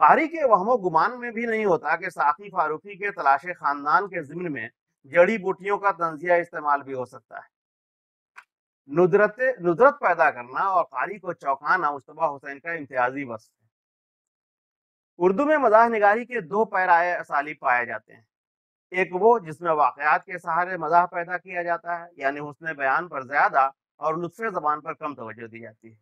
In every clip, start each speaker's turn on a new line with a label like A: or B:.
A: قاری کے وہم و گمان میں بھی نہیں ہوتا کہ ساقی فاروقی کے تلاش خاندان کے ضمن میں جڑی بوٹیوں کا طنزیہ استعمال بھی ہو سکتا ہے۔ ندرت پیدا کرنا اور قاری کو چونکانا مصطفیٰ حسین کا امتیازی وصف ہے۔ اردو میں مزاح نگاری کے دو پیرائے اسالیب پائے جاتے ہیں، ایک وہ جس میں واقعات کے سہارے مزاح پیدا کیا جاتا ہے، یعنی حسن بیان پر زیادہ اور لطف زبان پر کم توجہ دی جاتی ہے،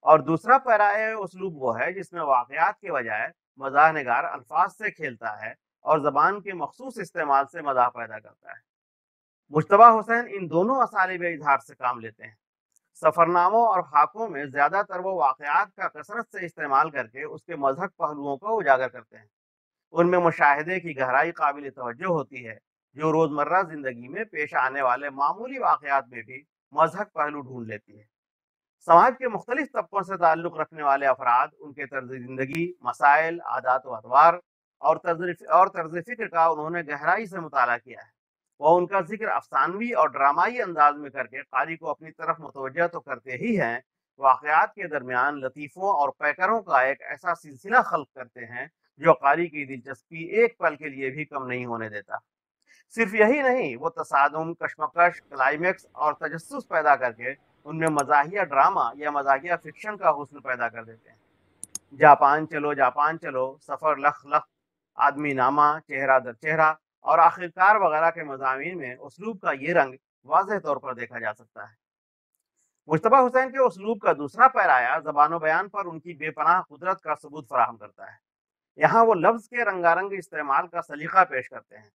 A: اور دوسرا پیرائے اسلوب وہ ہے جس میں واقعات کے بجائے مزاح نگار الفاظ سے کھیلتا ہے اور زبان کے مخصوص استعمال سے مزاح پیدا کرتا ہے۔ مجتبیٰ حسین ان دونوں اسالیب اظہار سے کام لیتے ہیں۔ سفرناموں اور خاکوں میں زیادہ تر وہ واقعات کا کثرت سے استعمال کر کے اس کے مضحک پہلوؤں کو اجاگر کرتے ہیں۔ ان میں مشاہدے کی گہرائی قابل توجہ ہوتی ہے، جو روزمرہ زندگی میں پیش آنے والے معمولی واقعات میں بھی مضحک پہلو ڈھونڈ لیتی ہے۔ سماج کے مختلف طبقوں سے تعلق رکھنے والے افراد، ان کے طرز زندگی، مسائل، عادات و اطوار اور طرز فکر کا انہوں نے گہرائی سے مطالعہ کیا ہے۔ وہ ان کا ذکر افسانوی اور ڈرامائی انداز میں کر کے قاری کو اپنی طرف متوجہ تو کرتے ہی ہیں، واقعات کے درمیان لطیفوں اور پیکروں کا ایک ایسا سلسلہ خلق کرتے ہیں جو قاری کی دلچسپی ایک پل کے لیے بھی کم نہیں ہونے دیتا۔ صرف یہی نہیں، وہ تصادم، کشمکش، کلائمیکس اور تجسس پیدا کر کے ان میں مزاحیہ ڈرامہ یا مزاحیہ فکشن کا حسن پیدا کر دیتے ہیں۔ جاپان چلو جاپان چلو، سفر لخ لخ، آدمی نامہ، چہرہ در چہرہ اور آخرکار وغیرہ کے مضامین میں اسلوب کا یہ رنگ واضح طور پر دیکھا جا سکتا ہے۔ مجتبیٰ حسین کے اسلوب کا دوسرا پیرایہ زبان و بیان پر ان کی بے پناہ قدرت کا ثبوت فراہم کرتا ہے۔ یہاں وہ لفظ کے رنگارنگ استعمال کا سلیقہ پیش کرتے ہیں،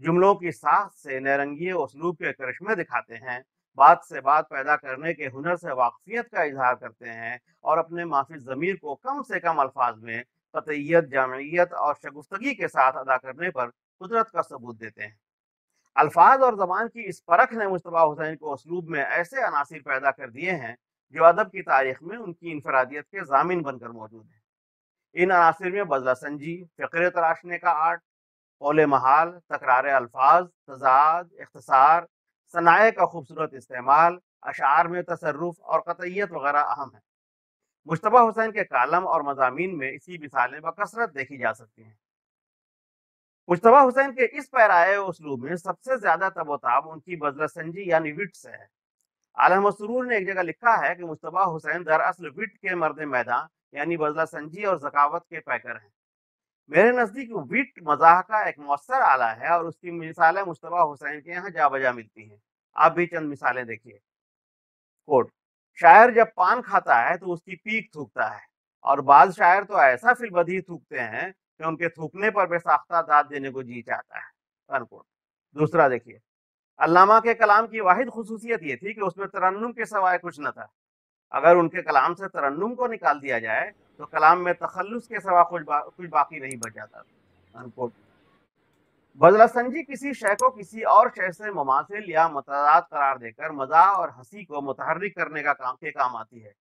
A: جملوں کی ساخت سے نیرنگی اسلوب کے کرشمے دکھاتے ہیں، بات سے بات پیدا کرنے کے ہنر سے واقفیت کا اظہار کرتے ہیں اور اپنے مافی ضمیر کو کم سے کم الفاظ میں قطعیت، جامعیت اور شگفتگی کے ساتھ ادا کرنے پر قدرت کا ثبوت دیتے ہیں۔ الفاظ اور زبان کی اس پرکھ نے مجتبیٰ حسین کو اسلوب میں ایسے عناصر پیدا کر دیے ہیں جو ادب کی تاریخ میں ان کی انفرادیت کے ضامن بن کر موجود ہیں۔ ان عناصر میں بذلہ سنجی، فقرے تراشنے کا آرٹ، قول محال، تکرار الفاظ، تضاد، اختصار، صنائع کا خوبصورت استعمال، اشعار میں تصرف اور قطعیت وغیرہ اہم ہیں۔ مجتبیٰ حسین کے کالم اور مضامین میں اسی مثالیں بکثرت دیکھی جا سکتی ہیں۔ مجتبیٰ حسین کے اس پیرائے اسلوب میں سب سے زیادہ تب و تاب ان کی بذلہ سنجی یعنی وٹ سے ہے۔ عالم مسرور نے ایک جگہ لکھا ہے کہ مجتبیٰ حسین دراصل وٹ کے مرد میدان یعنی بذلہ سنجی اور ذکاوت کے پیکر ہیں۔ میرے نزدیک وٹ مزاح کا ایک مؤثر آلہ ہے اور اس کی مثالیں مجتبیٰ حسین کے یہاں جا بجا ملتی ہیں۔ آپ بھی چند مثالیں دیکھیے۔ کوٹ: شاعر جب پان کھاتا ہے تو اس کی پیک تھوکتا ہے، اور بعض شاعر تو ایسا فی البدیہہ تھوکتے ہیں کہ ان کے تھوکنے پر بے ساختہ داد دینے کو جی چاہتا ہے۔ انکوٹ۔ دوسرا دیکھیے، علامہ کے کلام کی واحد خصوصیت یہ تھی کہ اس میں ترنم کے سوائے کچھ نہ تھا۔ اگر ان کے کلام سے ترنم کو نکال دیا جائے تو کلام میں تخلص کے سوا کچھ باقی نہیں بچ جاتا۔ انکوٹ۔ بذلہ سنجی کسی شے کو کسی اور شے سے مماثل یا متضاد قرار دے کر مزاح اور ہنسی کو متحرک کرنے کا کام آتی ہے۔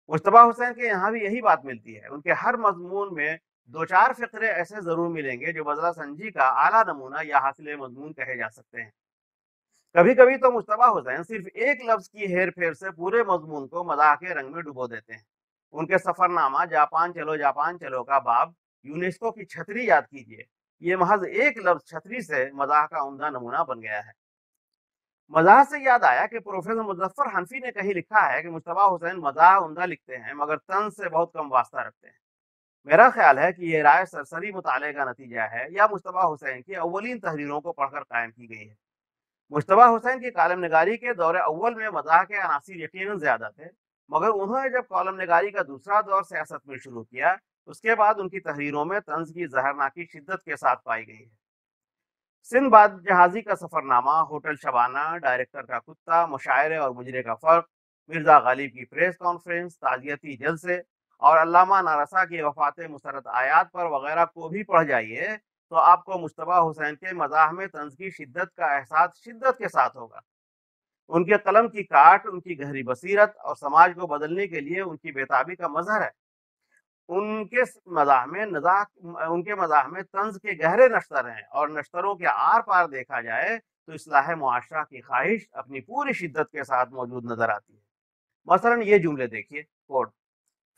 A: مجتبیٰ حسین کے یہاں بھی یہی بات ملتی ہے۔ ان کے ہر مضمون میں دو چار فقرے ایسے ضرور ملیں گے جو بذلہ سنجی کا اعلیٰ نمونہ یا حاصل مضمون کہے جا سکتے ہیں۔ کبھی کبھی تو مجتبیٰ حسین صرف ایک لفظ کی ہیر پھیر سے پورے مضمون کو مزاح کے رنگ میں ڈبو دیتے ہیں۔ ان کے سفرنامہ جاپان چلو کا باب یونیسکو کی چھتری یاد کیجیے، یہ محض ایک لفظ چھتری سے مزاح کا عمدہ نمونہ بن گیا ہے۔ مزاح سے یاد آیا کہ پروفیسر مظفر حنفی نے کہیں لکھا ہے کہ مجتبیٰ حسین مزاح عمدہ لکھتے ہیں مگر طنز سے بہت کم واسطہ رکھتے ہیں۔ میرا خیال ہے کہ یہ رائے سرسری مطالعے کا نتیجہ ہے یا مجتبیٰ حسین کی اولین تحریروں کو پڑھ کر قائم کی گئی ہے۔ مجتبیٰ حسین کی کالم نگاری کے دور اول میں مزاح کے عناصر یقیناً زیادہ تھے، مگر انہوں نے جب کالم نگاری کا دوسرا دور سیاست میں شروع کیا، اس کے بعد ان کی تحریروں میں طنز کی زہرناکی شدت کے ساتھ پائی گئی ہے۔ سندھ باد جہازی کا سفرنامہ، ہوٹل شبانہ، ڈائریکٹر کا کتا، مشاعرے اور مجرے کا فرق، مرزا غالب کی پریس کانفرنس، تعزیتی جلسے اور علامہ نارسا کی وفات مسرت آیات پر وغیرہ کو بھی پڑھ جائیے تو آپ کو مجتبیٰ حسین کے مزاح میں طنز کی شدت کا احساس شدت کے ساتھ ہوگا۔ ان کے قلم کی کاٹ، ان کی گہری بصیرت اور سماج کو بدلنے کے لیے ان کی بیتابی کا مظہر ہے۔ ان کے مزاح میں طنز کے گہرے نشتر ہیں، اور نشتروں کے آر پار دیکھا جائے تو اصلاح معاشرہ کی خواہش اپنی پوری شدت کے ساتھ موجود نظر آتی ہے۔ مثلا یہ جملے دیکھیے۔ کوٹ: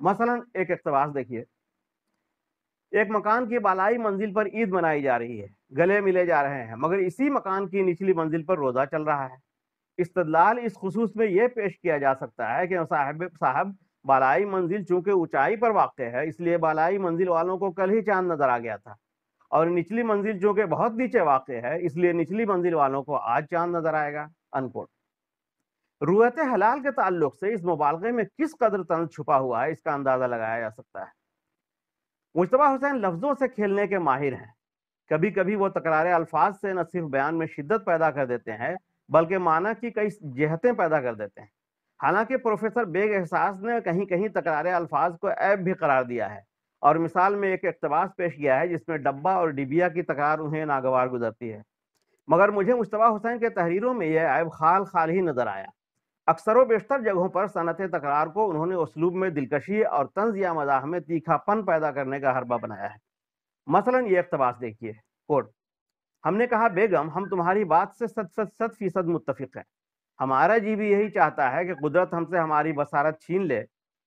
A: مثلا ایک اقتباس دیکھیے، ایک مکان کی بالائی منزل پر عید منائی جا رہی ہے، گلے ملے جا رہے ہیں، مگر اسی مکان کی نچلی منزل پر روزہ چل رہا ہے۔ استدلال اس خصوص میں یہ پیش کیا جا سکتا ہے کہ صاحب بالائی منزل چونکہ اونچائی پر واقع ہے، اس لیے بالائی منزل والوں کو کل ہی چاند نظر آ گیا تھا، اور نچلی منزل چونکہ بہت نیچے واقع ہے، اس لیے نچلی منزل والوں کو آج چاند نظر آئے گا، انکوٹ۔ رویت حلال کے تعلق سے اس مبالغے میں کس قدر طنز چھپا ہوا ہے، اس کا اندازہ لگایا جا سکتا ہے۔ مجتبیٰ حسین لفظوں سے کھیلنے کے ماہر ہیں۔ کبھی کبھی وہ تکرار الفاظ سے نہ صرف بیان میں شدت پیدا کر دیتے ہیں بلکہ معنی کی کئی جہتیں پیدا کر دیتے ہیں۔ حالانکہ پروفیسر بیگ احساس نے کہیں کہیں تکرار الفاظ کو عیب بھی قرار دیا ہے، اور مثال میں ایک اقتباس پیش کیا ہے جس میں ڈبہ اور ڈبیا کی تکرار انہیں ناگوار گزرتی ہے، مگر مجھے مجتبیٰ حسین کے تحریروں میں یہ عیب خال خال ہی نظر آیا۔ اکثر و بیشتر جگہوں پر صنعت تکرار کو انہوں نے اسلوب میں دلکشی اور طنز یا مزاح میں تیکھا پن پیدا کرنے کا حربہ بنایا ہے۔ مثلا یہ اقتباس دیکھیے، کوٹ: ہم نے کہا بیگم، ہم تمہاری بات سے 100% متفق ہیں، ہمارا جی بھی یہی چاہتا ہے کہ قدرت ہم سے ہماری بصارت چھین لے۔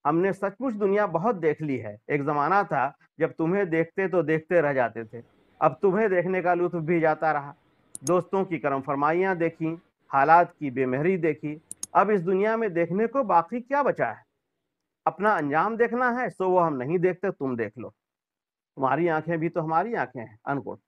A: ہم نے سچ مچ دنیا بہت دیکھ لی ہے، ایک زمانہ تھا جب تمہیں دیکھتے تو دیکھتے رہ جاتے تھے، اب تمہیں دیکھنے کا لطف بھی جاتا رہا۔ دوستوں کی کرم فرمائیاں دیکھیں، حالات کی بے مہری دیکھی، اب اس دنیا میں دیکھنے کو باقی کیا بچا ہے؟ اپنا انجام دیکھنا ہے سو وہ ہم نہیں دیکھتے، تم دیکھ لو، تمہاری آنکھیں بھی تو ہماری آنکھیں ہیں، انکوٹ۔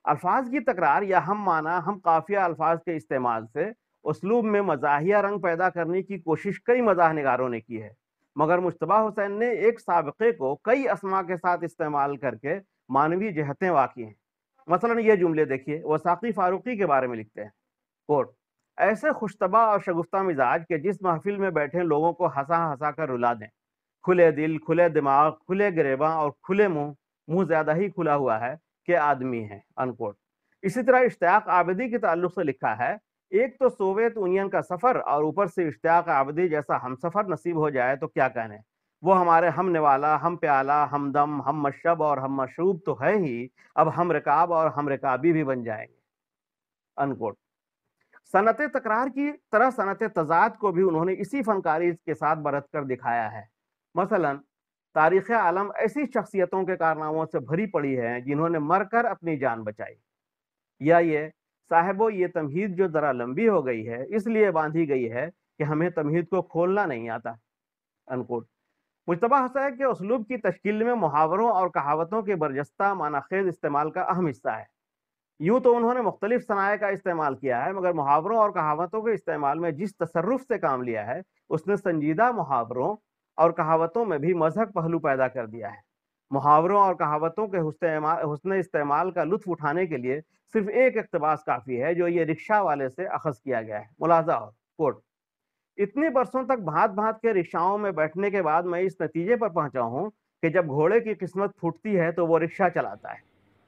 A: الفاظ کی تکرار یا ہم معنی ہم قافیہ الفاظ کے استعمال سے اسلوب میں مزاحیہ رنگ پیدا کرنے کی کوشش کئی مزاح نگاروں نے کی ہے، مگر مجتبیٰ حسین نے ایک سابقے کو کئی اسما کے ساتھ استعمال کر کے معنوی جہتیں واقع ہیں۔ مثلا یہ جملے دیکھیے، وہ ساقی فاروقی کے بارے میں لکھتے ہیں، کوٹ: ایسے خوشطبع اور شگفتہ مزاج کہ جس محفل میں بیٹھے لوگوں کو ہنسا ہنسا کر رلا دیں، کھلے دل، کھلے دماغ، کھلے گریباں اور کھلے منہ زیادہ ہی کھلا ہوا ہے کہ آدمی ہیں، انکوٹ۔ اسی طرح اشتیاق عابدی کے تعلق سے لکھا ہے، ایک تو سوویت یونین کا سفر اور اوپر سے اشتیاق عابدی جیسا ہم سفر نصیب ہو جائے تو کیا کہنے، وہ ہمارے ہم نوالا، ہم پیالہ، ہم دم، ہم مشرب اور ہم مشروب تو ہے ہی، اب ہم رکاب اور ہم رکابی بھی بن جائیں گے، انکوٹ۔ صنعت تکرار کی طرح صنعت تضاد کو بھی انہوں نے اسی فنکاری کے ساتھ برت کر دکھایا ہے۔ مثلا تاریخ عالم ایسی شخصیتوں کے کارناموں سے بھری پڑی ہے جنہوں نے مر کر اپنی جان بچائی، یا یہ صاحبو یہ تمہید جو ذرا لمبی ہو گئی ہے اس لیے باندھی گئی ہے کہ ہمیں تمہید کو کھولنا نہیں آتا، انکوٹ۔ مجتبیٰ حسین کے اسلوب کی تشکیل میں محاوروں اور کہاوتوں کے برجستہ معنی خیز استعمال کا اہم حصہ ہے۔ یوں تو انہوں نے مختلف صنائع کا استعمال کیا ہے، مگر محاوروں اور کہاوتوں کے استعمال میں جس تصرف سے کام لیا ہے اس نے سنجیدہ محاوروں اور کہاوتوں میں بھی مضحک پہلو پیدا کر دیا ہے۔ محاوروں اور کہاوتوں کے حسن استعمال کا لطف اٹھانے کے لیے صرف ایک اقتباس کافی ہے جو یہ رکشہ والے سے اخذ کیا گیا ہے، ملاحظہ ہو، کوٹ: اتنی برسوں تک بھانت بھانت کے رکشاؤں میں بیٹھنے کے بعد میں اس نتیجے پر پہنچا ہوں کہ جب گھوڑے کی قسمت پھوٹتی ہے تو وہ رکشہ چلاتا ہے،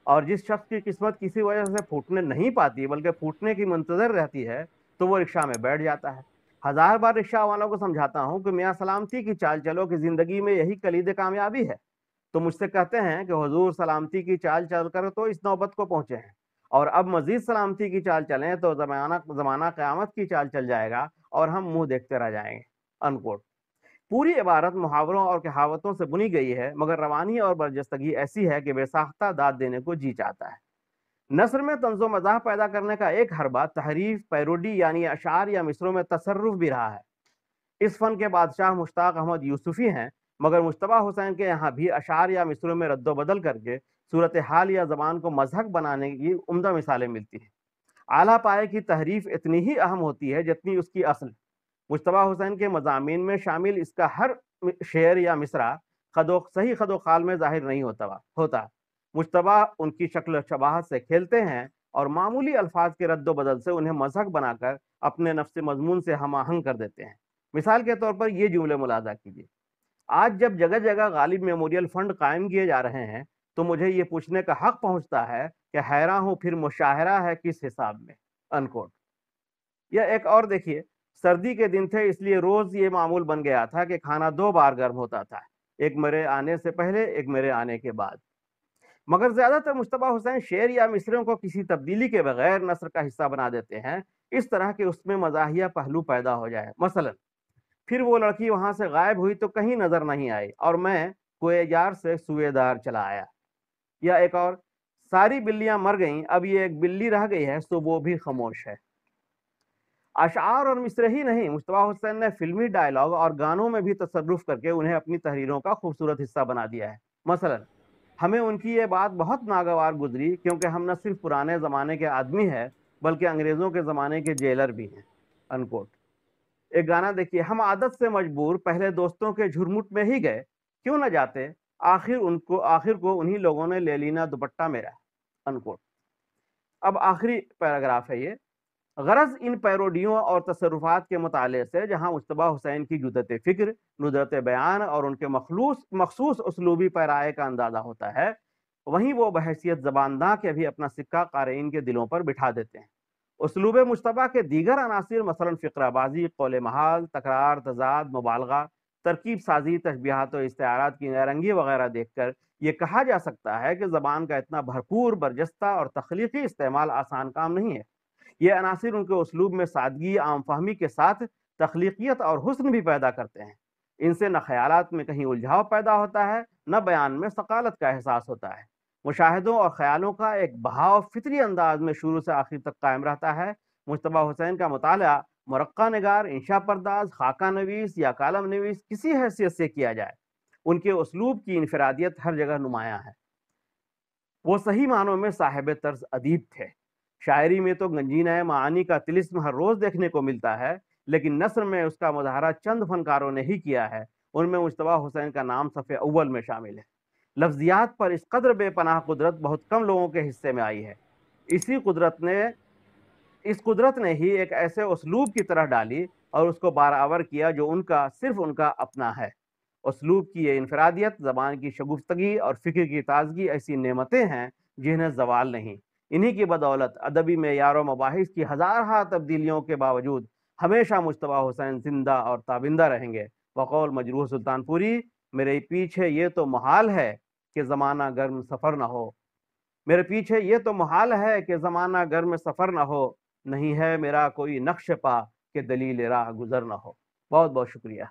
A: اور جس شخص کی قسمت کسی وجہ سے پھوٹنے نہیں پاتی بلکہ پھوٹنے کی منتظر رہتی ہے تو وہ رکشہ میں بیٹھ جاتا ہے۔ ہزار بار رکشہ والوں کو سمجھاتا ہوں کہ میاں سلامتی کی چال چلو کہ زندگی میں یہی کلید کامیابی ہے، تو مجھ سے کہتے ہیں کہ حضور سلامتی کی چال چل کر تو اس نوبت کو پہنچے ہیں، اور اب مزید سلامتی کی چال چلیں تو زمانہ قیامت کی چال چل جائے گا اور ہم منہ دیکھتے رہ جائیں گے، انکوٹ۔ پوری عبارت محاوروں اور کہاوتوں سے بنی گئی ہے، مگر روانی اور برجستگی ایسی ہے کہ بے ساختہ داد دینے کو جی چاہتا ہے۔ نثر میں طنز و مزاح پیدا کرنے کا ایک حربہ تحریف، پیروڈی یعنی اشعار یا مصروں میں تصرف بھی رہا ہے۔ اس فن کے بادشاہ مشتاق احمد یوسفی ہیں، مگر مجتبیٰ حسین کے یہاں بھی اشعار یا مصروں میں رد و بدل کر کے صورتحال یا زبان کو مضحک بنانے کی عمدہ مثالیں ملتی ہیں۔ اعلیٰ پائے کی تحریف اتنی ہی اہم ہوتی ہے جتنی اس کی اصل۔ مجتبیٰ حسین کے مضامین میں شامل اس کا ہر شعر یا مصرع صحیح خد و خال میں ظاہر نہیں ہوتا۔ مجتبیٰ ان کی شکل و شباہت سے کھیلتے ہیں اور معمولی الفاظ کے رد و بدل سے انہیں مضحک بنا کر اپنے نفس مضمون سے ہم آہنگ کر دیتے ہیں۔ مثال کے طور پر یہ جملے ملاحظہ کیجیے، آج جب جگہ جگہ غالب میموریل فنڈ قائم کیے جا رہے ہیں تو مجھے یہ پوچھنے کا حق پہنچتا ہے کہ حیراں ہوں پھر مشاہرہ ہے کس حساب میں، انکوٹ۔ یا ایک اور دیکھیے، سردی کے دن تھے اس لیے روز یہ معمول بن گیا تھا کہ کھانا 2 بار گرم ہوتا تھا، ایک میرے آنے سے پہلے، ایک میرے آنے کے بعد۔ مگر زیادہ تر مجتبیٰ حسین شعر یا مصروں کو کسی تبدیلی کے بغیر نثر کا حصہ بنا دیتے ہیں، اس طرح کہ اس میں مزاحیہ پہلو پیدا ہو جائے۔ مثلا پھر وہ لڑکی وہاں سے غائب ہوئی تو کہیں نظر نہیں آئی اور میں کوئے جار سے سوئے دار چلا آیا۔ یا ایک اور، ساری بلیاں مر گئیں، اب یہ ایک بلی رہ گئی ہے سو وہ بھی خاموش ہے۔ اشعار اور مصرے ہی نہیں، مصطفیٰ حسین نے فلمی ڈائلاگ اور گانوں میں بھی تصرف کر کے انہیں اپنی تحریروں کا خوبصورت حصہ بنا دیا ہے۔ مثلا ہمیں ان کی یہ بات بہت ناگوار گزری کیونکہ ہم نہ صرف پرانے زمانے کے آدمی ہیں بلکہ انگریزوں کے زمانے کے جیلر بھی ہیں، انکوٹ۔ ایک گانا دیکھیے، ہم عادت سے مجبور پہلے دوستوں کے جھرمٹ میں ہی گئے، کیوں نہ جاتے، آخر کو انہی لوگوں نے لے لینا دوپٹہ میرا، انکوٹ۔ اب آخری پیراگراف ہے یہ۔ غرض ان پیروڈیوں اور تصرفات کے مطالعے سے جہاں مجتبیٰ حسین کی جدت فکر، ندرت بیان اور ان کے مخصوص اسلوبی پیرائے کا اندازہ ہوتا ہے، وہیں وہ بحیثیت زبانداں کے بھی اپنا سکہ قارئین کے دلوں پر بٹھا دیتے ہیں۔ اسلوب مجتبیٰ کے دیگر عناصر مثلا فقرہ بازی، قول محال، تکرار، تضاد، مبالغہ، ترکیب سازی، تشبیہات و استعارات کی نیرنگی وغیرہ دیکھ کر یہ کہا جا سکتا ہے کہ زبان کا اتنا بھرپور، برجستہ اور تخلیقی استعمال آسان کام نہیں ہے۔ یہ عناصر ان کے اسلوب میں سادگی، عام فہمی کے ساتھ تخلیقیت اور حسن بھی پیدا کرتے ہیں۔ ان سے نہ خیالات میں کہیں الجھاؤ پیدا ہوتا ہے، نہ بیان میں ثقالت کا احساس ہوتا ہے۔ مشاہدوں اور خیالوں کا ایک بہاؤ فطری انداز میں شروع سے آخر تک قائم رہتا ہے۔ مجتبیٰ حسین کا مطالعہ مرقع نگار، انشا پرداز، خاکہ نویس یا کالم نویس کسی حیثیت سے کیا جائے، ان کے اسلوب کی انفرادیت ہر جگہ نمایاں ہے۔ وہ صحیح معنوں میں صاحب طرز ادیب تھے۔ شاعری میں تو گنجینہ معانی کا طلسم ہر روز دیکھنے کو ملتا ہے، لیکن نثر میں اس کا مظاہرہ چند فنکاروں نے ہی کیا ہے، ان میں مجتبیٰ حسین کا نام صف اول میں شامل ہے۔ لفظیات پر اس قدر بے پناہ قدرت بہت کم لوگوں کے حصے میں آئی ہے۔ اس قدرت نے ہی ایک ایسے اسلوب کی طرح ڈالی اور اس کو بارآور کیا جو صرف ان کا اپنا ہے۔ اسلوب کی یہ انفرادیت، زبان کی شگفتگی اور فکر کی تازگی ایسی نعمتیں ہیں جنہیں زوال نہیں۔ انہی کی بدولت ادبی معیار و مباحث کی ہزارہا تبدیلیوں کے باوجود ہمیشہ مجتبیٰ حسین زندہ اور تابندہ رہیں گے۔ بقول مجروح سلطان پوری، میرے پیچھے یہ تو محال ہے کہ زمانہ گرم سفر نہ ہو، میرے پیچھے یہ تو محال ہے کہ زمانہ گرم سفر نہ ہو، نہیں ہے میرا کوئی نقش پا کہ دلیل راہ گزر نہ ہو۔ بہت بہت شکریہ۔